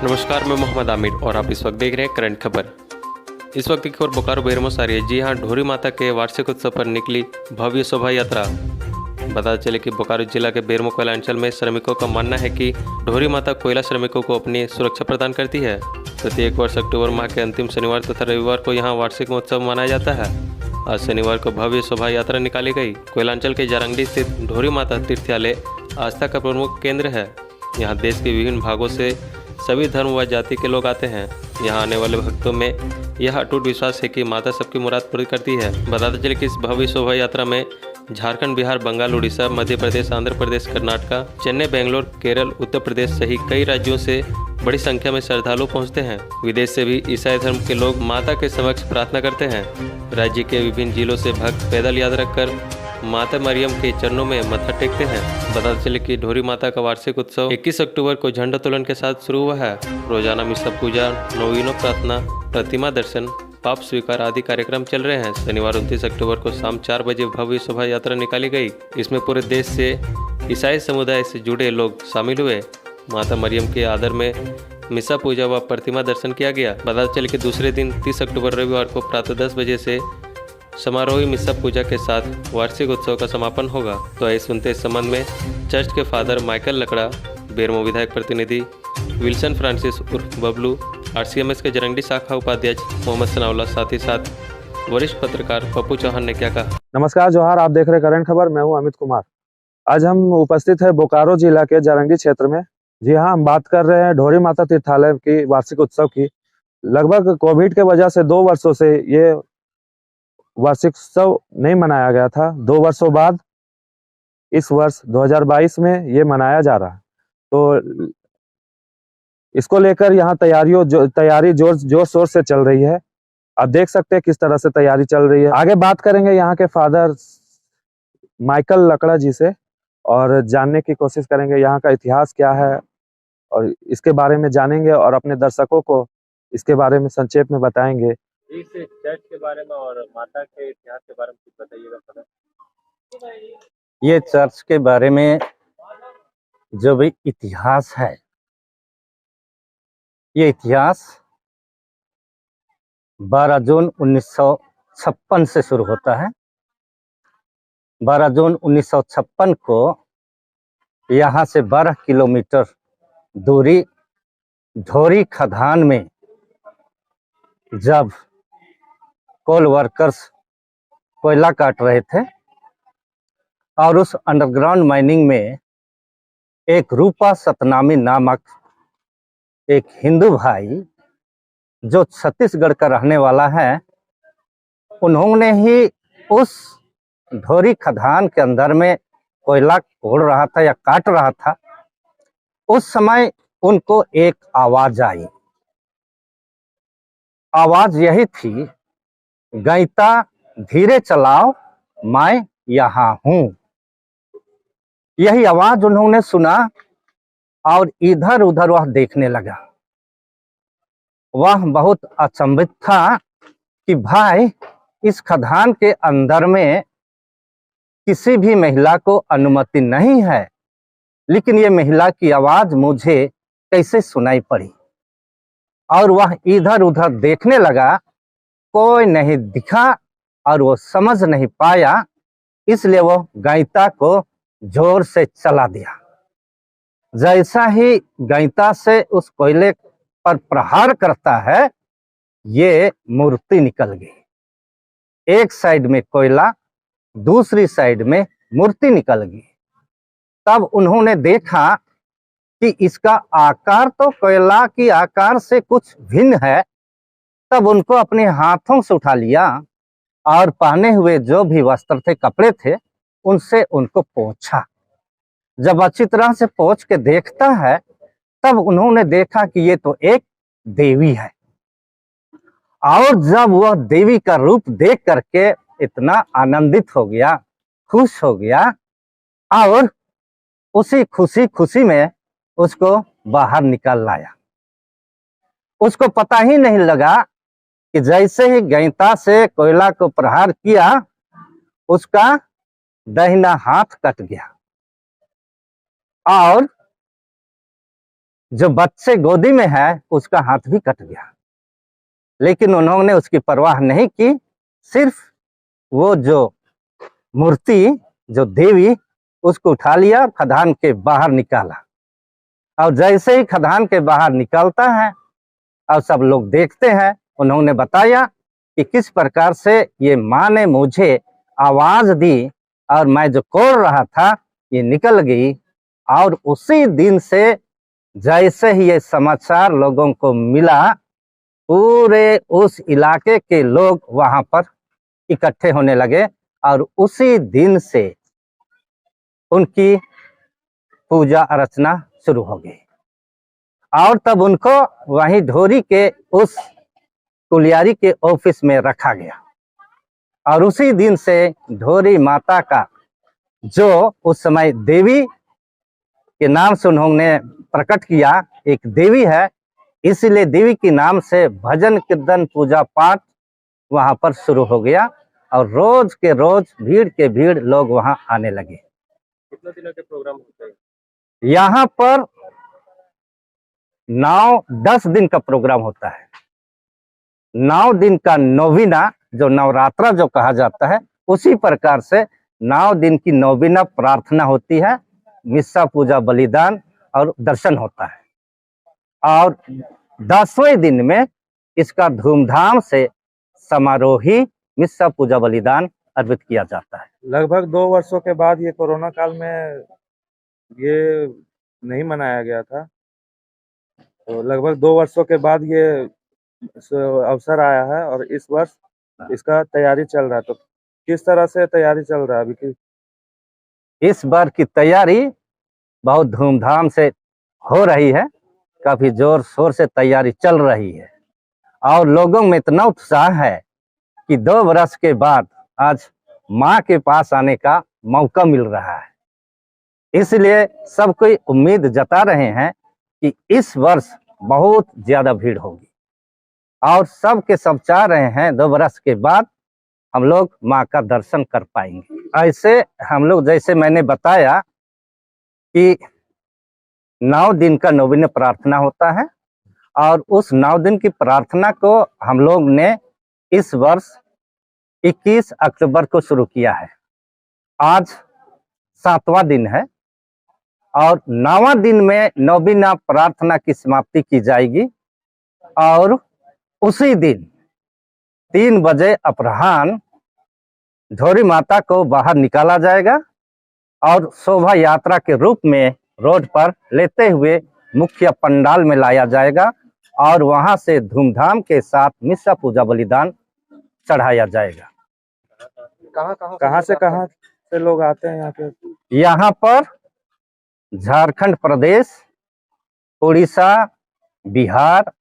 नमस्कार, मैं मोहम्मद आमिर और आप इस वक्त देख रहे हैं करंट खबर। इस वक्त की खबर बोकारो बेरमो से आ रही है। जी हाँ, ढोरी माता के वार्षिक उत्सव पर निकली भव्य शोभा यात्रा। बता चले कि बोकारो जिला के बेरमो कोयला अंचल में श्रमिकों का मानना है कि ढोरी माता कोयला श्रमिकों को अपनी सुरक्षा प्रदान करती है। प्रत्येक वर्ष अक्टूबर माह के अंतिम शनिवार तथा रविवार को यहाँ वार्षिक महोत्सव मनाया जाता है। आज शनिवार को भव्य शोभा यात्रा निकाली गई। कोयला अंचल के जारंगडी स्थित ढोरी माता तीर्थयालय आस्था का प्रमुख केंद्र है। यहाँ देश के विभिन्न भागों से सभी धर्म व जाति के लोग आते हैं। यहाँ आने वाले भक्तों में यह अटूट विश्वास है कि माता सबकी मुराद पूरी करती है। बताते चले कि इस भव्य शोभा यात्रा में झारखंड, बिहार, बंगाल, उड़ीसा, मध्य प्रदेश, आंध्र प्रदेश, कर्नाटक, चेन्नई, बेंगलोर, केरल, उत्तर प्रदेश सहित कई राज्यों से बड़ी संख्या में श्रद्धालु पहुँचते हैं। विदेश से भी ईसाई धर्म के लोग माता के समक्ष प्रार्थना करते हैं। राज्य के विभिन्न जिलों से भक्त पैदल यात्रा कर माता मरियम के चरणों में मत्था टेकते हैं। बताते चले कि ढोरी माता का वार्षिक उत्सव 21 अक्टूबर को झंडोत्तोलन के साथ शुरू हुआ है। रोजाना मिसा पूजा, नौवीनों प्रार्थना, प्रतिमा दर्शन, पाप स्वीकार आदि कार्यक्रम चल रहे हैं। शनिवार 29 अक्टूबर को शाम 4 बजे भव्य शोभा यात्रा निकाली गई। इसमें पूरे देश से ईसाई समुदाय से जुड़े लोग शामिल हुए। माता मरियम के आदर में मिसा पूजा व प्रतिमा दर्शन किया गया। बताते चले कि दूसरे दिन 30 अक्टूबर रविवार को प्रातः 10 बजे से समारोही मिसा पूजा के साथ वार्षिक उत्सव का समापन होगा। तो आइए सुनते इस संबंध में चर्च के फादर माइकल लकड़ा, बेरमो विधायक प्रतिनिधि विल्सन फ्रांसिस उर्फ बबलू, आरसीएमएस के जरंगडी शाखा उपाध्यक्ष मोहम्मद सनाउल्लाह, साथ ही साथ वरिष्ठ पत्रकार पप्पू चौहान ने क्या कहा। नमस्कार, जोहार। आप देख रहे करंट खबर। मैं हूं अमित कुमार। आज हम उपस्थित है बोकारो जिला के जारंगी क्षेत्र में। जी हाँ, हम बात कर रहे हैं ढोरी माता तीर्थयालय की वार्षिक उत्सव की। लगभग कोविड के वजह से 2 वर्षों से ये वार्षिक उत्सव नहीं मनाया गया था। 2 वर्षों बाद इस वर्ष 2022 में ये मनाया जा रहा है। तो इसको लेकर यहाँ तैयारी जोर शोर से चल रही है। आप देख सकते हैं किस तरह से तैयारी चल रही है। आगे बात करेंगे यहाँ के फादर माइकल लकड़ा जी से और जानने की कोशिश करेंगे यहाँ का इतिहास क्या है और इसके बारे में जानेंगे और अपने दर्शकों को इसके बारे में संक्षेप में बताएंगे। इस चर्च के बारे में और माता के इतिहास के बारे में कुछ बताइएगा। ये चर्च के बारे में जो भी इतिहास है, ये इतिहास 12 जून 1956 से शुरू होता है। 12 जून 1956 को यहाँ से 12 किलोमीटर दूरी ढोरी खदान में जब कोल वर्कर्स कोयला काट रहे थे और उस अंडरग्राउंड माइनिंग में एक रूपा सतनामी नामक एक हिंदू भाई जो छत्तीसगढ़ का रहने वाला है, उन्होंने ही उस ढोरी खदान के अंदर में कोयला खोद रहा था या काट रहा था। उस समय उनको एक आवाज आई। आवाज यही थी, गैता धीरे चलाओ, मैं यहाँ हूं। यही आवाज उन्होंने सुना और इधर उधर वह देखने लगा। वह बहुत अचंभित था कि भाई, इस खदान के अंदर में किसी भी महिला को अनुमति नहीं है, लेकिन ये महिला की आवाज मुझे कैसे सुनाई पड़ी। और वह इधर उधर देखने लगा, कोई नहीं दिखा और वो समझ नहीं पाया, इसलिए वो गैता को जोर से चला दिया। जैसा ही गैता से उस कोयले पर प्रहार करता है, ये मूर्ति निकल गई। एक साइड में कोयला, दूसरी साइड में मूर्ति निकल गई। तब उन्होंने देखा कि इसका आकार तो कोयला की आकार से कुछ भिन्न है। तब उनको अपने हाथों से उठा लिया और पहने हुए जो भी वस्त्र थे, कपड़े थे, उनसे उनको पोंछा। जब अच्छी तरह से पोंछ के देखता है, तब उन्होंने देखा कि ये तो एक देवी है। और जब वह देवी का रूप देख करके इतना आनंदित हो गया, खुश हो गया, और उसी खुशी में उसको बाहर निकाल लाया। उसको पता ही नहीं लगा कि जैसे ही गैंता से कोयला को प्रहार किया, उसका दाहिना हाथ कट गया और जो बच्चे गोदी में है उसका हाथ भी कट गया, लेकिन उन्होंने उसकी परवाह नहीं की। सिर्फ वो जो मूर्ति, जो देवी, उसको उठा लिया, खदान के बाहर निकाला। और जैसे ही खदान के बाहर निकलता है और सब लोग देखते हैं, उन्होंने बताया कि किस प्रकार से ये माँ ने मुझे आवाज दी और मैं जो कोर रहा था ये निकल गई। और उसी दिन से जैसे ही ये समाचार लोगों को मिला, पूरे उस इलाके के लोग वहां पर इकट्ठे होने लगे और उसी दिन से उनकी पूजा अर्चना शुरू हो गई। और तब उनको वहीं ढोरी के उस कुलियारी के ऑफिस में रखा गया। और उसी दिन से ढोरी माता का, जो उस समय देवी के नाम से उन्होंने प्रकट किया, एक देवी है, इसलिए देवी के नाम से भजन कीर्तन पूजा पाठ वहां पर शुरू हो गया। और रोज के रोज भीड़ के भीड़ लोग वहां आने लगे। कितने दिनों के प्रोग्राम होते हैं? यहाँ पर 9-10 दिन का प्रोग्राम होता है। 9 दिन का नौवीना, जो नवरात्रा जो कहा जाता है, उसी प्रकार से 9 दिन की नौवीना प्रार्थना होती है, मिस्सा पूजा बलिदान और दर्शन होता है। और 10वें दिन में इसका धूमधाम से समारोही मिस्सा पूजा बलिदान अर्पित किया जाता है। लगभग 2 वर्षों के बाद ये कोरोना काल में ये नहीं मनाया गया था, तो लगभग 2 वर्षों के बाद ये अवसर आया है और इस वर्ष इसका तैयारी चल रहा है। तो किस तरह से तैयारी चल रहा है अभी की? इस बार की तैयारी बहुत धूमधाम से हो रही है, काफी जोर शोर से तैयारी चल रही है। और लोगों में इतना उत्साह है कि 2 वर्ष के बाद आज माँ के पास आने का मौका मिल रहा है। इसलिए सब कोई उम्मीद जता रहे हैं कि इस वर्ष बहुत ज्यादा भीड़ होगी। और सब के सब चाह रहे हैं 2 वर्ष के बाद हम लोग माँ का दर्शन कर पाएंगे। ऐसे हम लोग, जैसे मैंने बताया कि 9 दिन का नौवीन प्रार्थना होता है और उस 9 दिन की प्रार्थना को हम लोग ने इस वर्ष 21 अक्टूबर को शुरू किया है। आज 7वां दिन है और 9वां दिन में नौवीना प्रार्थना की समाप्ति की जाएगी। और उसी दिन 3 बजे अपराह्न ढोरी माता को बाहर निकाला जाएगा और शोभा यात्रा के रूप में रोड पर लेते हुए मुख्य पंडाल में लाया जाएगा और वहां से धूमधाम के साथ मिस्सा पूजा बलिदान चढ़ाया जाएगा। कहाँ से लोग आते हैं यहाँ पे? यहाँ पर झारखंड प्रदेश, उड़ीसा, बिहार,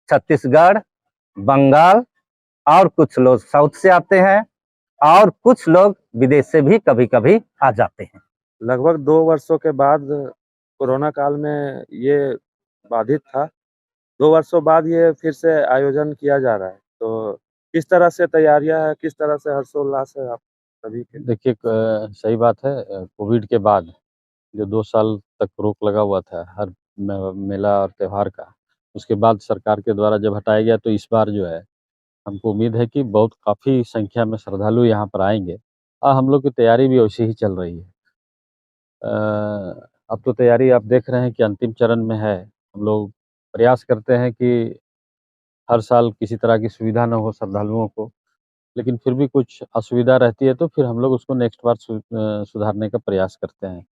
छत्तीसगढ़, बंगाल और कुछ लोग साउथ से आते हैं और कुछ लोग विदेश से भी कभी कभी आ जाते हैं। लगभग 2 वर्षों के बाद कोरोना काल में ये बाधित था, 2 वर्षों बाद ये फिर से आयोजन किया जा रहा है, तो किस तरह से तैयारियां है, किस तरह से हर्षोल्लास है आप सभी के? देखिए, सही बात है। कोविड के बाद जो 2 साल तक रोक लगा हुआ था हर मेला और त्योहार का, उसके बाद सरकार के द्वारा जब हटाया गया, तो इस बार जो है हमको उम्मीद है कि बहुत काफ़ी संख्या में श्रद्धालु यहाँ पर आएंगे और हम लोग की तैयारी भी वैसे ही चल रही है। अब तो तैयारी आप देख रहे हैं कि अंतिम चरण में है। हम लोग प्रयास करते हैं कि हर साल किसी तरह की सुविधा न हो श्रद्धालुओं को, लेकिन फिर भी कुछ असुविधा रहती है तो फिर हम लोग उसको नेक्स्ट बार सुधारने का प्रयास करते हैं।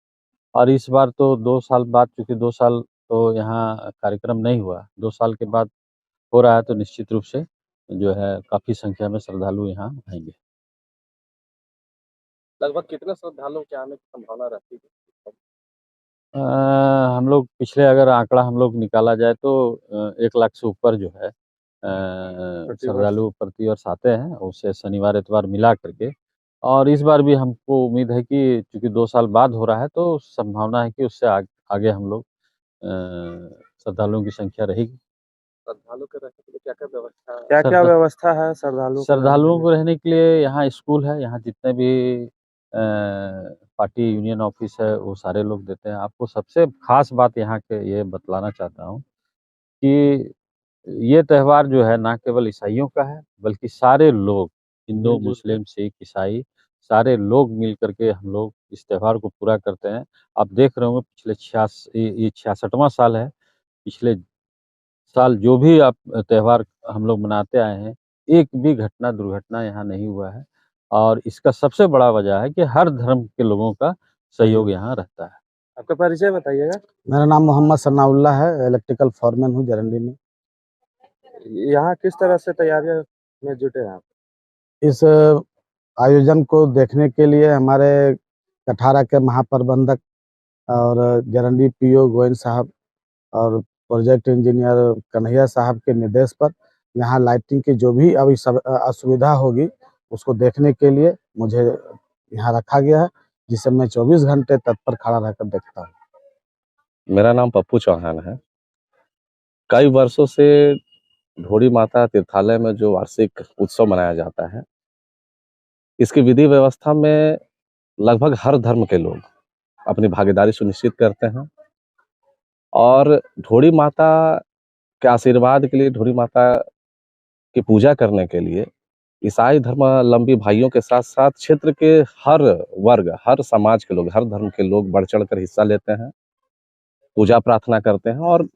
और इस बार तो 2 साल बाद, चूँकि 2 साल तो यहाँ कार्यक्रम नहीं हुआ, 2 साल के बाद हो रहा है, तो निश्चित रूप से जो है काफ़ी संख्या में श्रद्धालु यहाँ आएँगे। लगभग कितने श्रद्धालुओं के आने की संभावना रहती है? हम लोग पिछले अगर आंकड़ा हम लोग निकाला जाए तो 1 लाख से ऊपर जो है श्रद्धालु प्रति वर्ष आते हैं, उससे शनिवार इतवार मिला करके। और इस बार भी हमको उम्मीद है कि चूँकि 2 साल बाद हो रहा है, तो संभावना है कि उससे आगे हम लोग श्रद्धालुओं की संख्या रहेगी। श्रद्धालु के रहने के लिए क्या-क्या व्यवस्था है? क्या-क्या व्यवस्था है श्रद्धालुओं को रहने के लिए? यहाँ स्कूल है, यहाँ जितने भी पार्टी यूनियन ऑफिस है वो सारे लोग देते हैं। आपको सबसे खास बात यहाँ के ये बतलाना चाहता हूँ कि ये त्यौहार जो है ना केवल ईसाइयों का है, बल्कि सारे लोग हिंदू, मिल-जुल के। मुस्लिम, सिख, ईसाई सारे लोग मिल कर के हम लोग इस त्यौहार को पूरा करते हैं। आप देख रहे होंगे पिछले ये 66वां साल है। पिछले साल जो भी आप त्यौहार हम लोग मनाते आए हैं, एक भी घटना, दुर्घटना यहाँ नहीं हुआ है और इसका सबसे बड़ा वजह है कि हर धर्म के लोगों का सहयोग यहाँ रहता है। आपका परिचय बताइएगा। मेरा नाम मोहम्मद सनाउल्लाह है, इलेक्ट्रिकल फॉरमैन हूँ जरंडी में। यहाँ किस तरह से तैयारियां में जुटे हैं आप? इस आयोजन को देखने के लिए हमारे कठारा के महाप्रबंधक और जरंडी पीओ गोविंद साहब और प्रोजेक्ट इंजीनियर कन्हैया साहब के निर्देश पर यहाँ लाइटिंग की जो भी अभी सब असुविधा होगी उसको देखने के लिए मुझे यहाँ रखा गया है, जिसे मैं 24 घंटे तत्पर खड़ा रहकर देखता हूँ। मेरा नाम पप्पू चौहान है। कई वर्षों से ढोरी माता तीर्थालय में जो वार्षिक उत्सव मनाया जाता है, इसकी विधि व्यवस्था में लगभग हर धर्म के लोग अपनी भागीदारी सुनिश्चित करते हैं और ढोरी माता के आशीर्वाद के लिए, ढोरी माता की पूजा करने के लिए ईसाई धर्मावलंबी भाइयों के साथ साथ क्षेत्र के हर वर्ग, हर समाज के लोग, हर धर्म के लोग बढ़ चढ़ कर हिस्सा लेते हैं, पूजा प्रार्थना करते हैं। और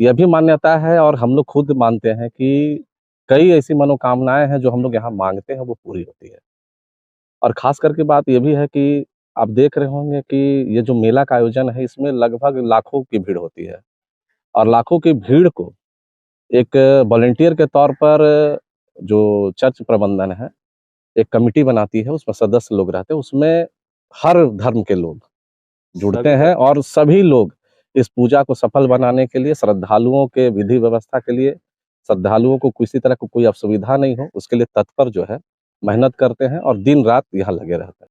यह भी मान्यता है और हम लोग खुद मानते हैं कि कई ऐसी मनोकामनाएं हैं जो हम लोग यहाँ मांगते हैं वो पूरी होती है। और खास करके बात ये भी है कि आप देख रहे होंगे कि ये जो मेला का आयोजन है इसमें लगभग लाखों की भीड़ होती है और लाखों की भीड़ को एक वॉलंटियर के तौर पर जो चर्च प्रबंधन है एक कमेटी बनाती है, उसमें सदस्य लोग रहते हैं, उसमें हर धर्म के लोग जुड़ते हैं और सभी लोग इस पूजा को सफल बनाने के लिए, श्रद्धालुओं के विधि व्यवस्था के लिए, श्रद्धालुओं को किसी तरह को कोई असुविधा नहीं हो उसके लिए तत्पर जो है मेहनत करते हैं और दिन रात यहाँ लगे रहते हैं।